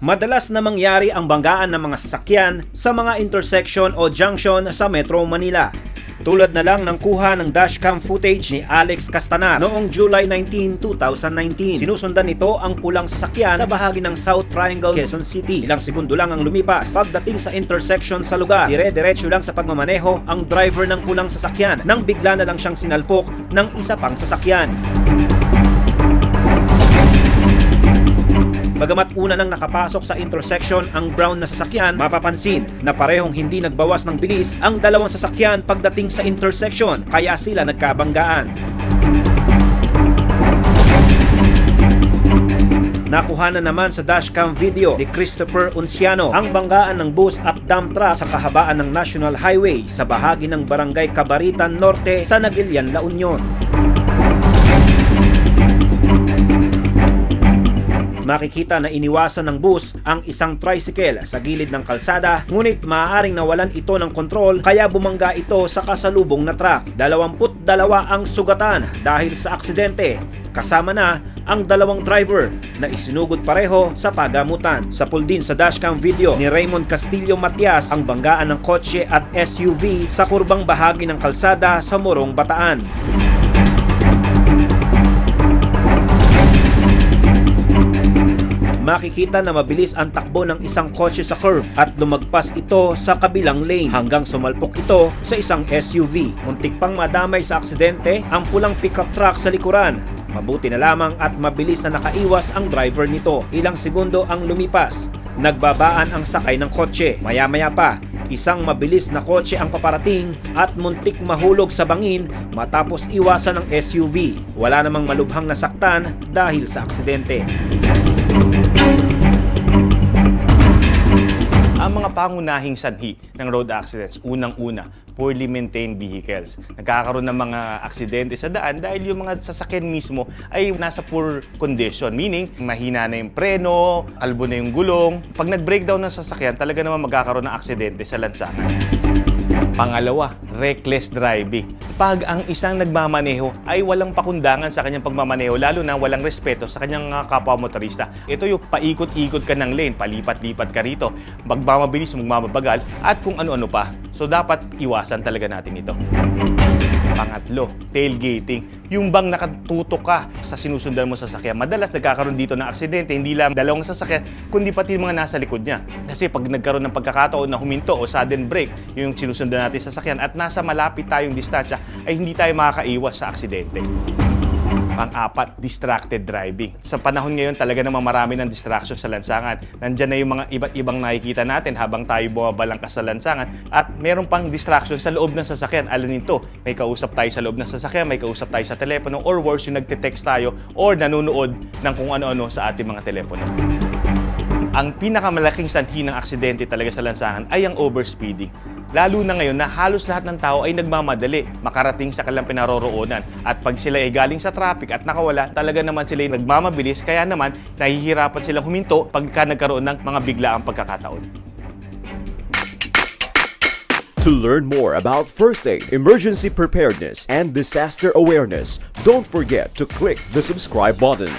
Madalas na mangyari ang banggaan ng mga sasakyan sa mga intersection o junction sa Metro Manila. Tulad na lang ng kuha ng dashcam footage ni Alex Castanar noong July 19, 2019. Sinusundan nito ang pulang sasakyan sa bahagi ng South Triangle, Quezon City. Ilang segundo lang ang lumipas. Pagdating sa intersection sa lugar, dire-diretso lang sa pagmamaneho ang driver ng pulang sasakyan nang bigla na lang siyang sinalpok ng isa pang sasakyan. Bagamat una nang nakapasok sa intersection ang brown na sasakyan, mapapansin na parehong hindi nagbawas ng bilis ang dalawang sasakyan pagdating sa intersection, kaya sila nagkabanggaan. Nakuha na naman sa dashcam video ni Christopher Unciano ang banggaan ng bus at dump truck sa kahabaan ng National Highway sa bahagi ng Barangay Cabaritan Norte sa Naguilian, La Union. Makikita na iniwasan ng bus ang isang tricycle sa gilid ng kalsada, ngunit maaaring nawalan ito ng kontrol kaya bumangga ito sa kasalubong na truck. 22 ang sugatan dahil sa aksidente, kasama na ang dalawang driver na isinugod pareho sa pagamutan. Sapul din sa dashcam video ni Raymond Castillo Matias ang banggaan ng kotse at SUV sa kurbang bahagi ng kalsada sa Morong, Bataan. Makikita na mabilis ang takbo ng isang kotse sa curve at lumagpas ito sa kabilang lane hanggang sumalpok ito sa isang SUV. Muntik pang madamay sa aksidente ang pulang pickup truck sa likuran. Mabuti na lamang at mabilis na nakaiwas ang driver nito. Ilang segundo ang lumipas. Nagbabaan ang sakay ng kotse. Maya-maya pa, isang mabilis na kotse ang paparating at muntik mahulog sa bangin matapos iwasan ng SUV. Wala namang malubhang nasaktan dahil sa aksidente. Ang mga pangunahing sanhi ng road accidents, unang-una, poorly maintained vehicles. Nagkakaroon ng mga aksidente sa daan dahil yung mga sasakyan mismo ay nasa poor condition. Meaning, mahina na yung preno, kalbo na yung gulong. Pag nag-breakdown ng sasakyan, talaga naman magkakaroon ng aksidente sa lansangan. Pangalawa, reckless driving. Pag ang isang nagmamaneho ay walang pakundangan sa kanyang pagmamaneho, lalo na walang respeto sa kanyang kapwa motorista. Ito yung paikot-ikot ka ng lane, palipat-lipat ka rito, magmamabilis, magmamabagal, at kung ano-ano pa. So dapat iwasan talaga natin ito. Pangatlo, tailgating. Yung bang nakatutok ka sa sinusundan mo sa sasakyan. Madalas nagkakaroon dito ng aksidente, hindi lang dalawang sasakyan, kundi pati mga nasa likod niya. Kasi pag nagkaroon ng pagkakataon na huminto o sudden brake, yung sinusundan natin sa sasakyan at nasa malapit tayong distansya, ay hindi tayo makakaiwas sa aksidente. Pang-apat, distracted driving. Sa panahon ngayon, talaga namang marami ng distraction sa lansangan. Nandyan na yung mga iba't ibang nakikita natin habang tayo bumabalangkas sa lansangan. At meron pang distraction sa loob ng sasakyan. Alam nito, may kausap tayo sa loob ng sasakyan, may kausap tayo sa telepono, or worse, yung nagte-text tayo or nanonood ng kung ano-ano sa ating mga telepono. Ang pinakamalaking sanhi ng aksidente talaga sa lansangan ay ang overspeeding. Lalo na ngayon na halos lahat ng tao ay nagmamadali makarating sa kanilang pinaroroonan. At pag sila ay galing sa traffic at nakawala, talaga naman sila ay nagmamabilis, kaya naman nahihirapan silang huminto pagka nagkaroon ng mga biglaang pagkakataon. To learn more about first aid, emergency preparedness, and disaster awareness, don't forget to click the subscribe button.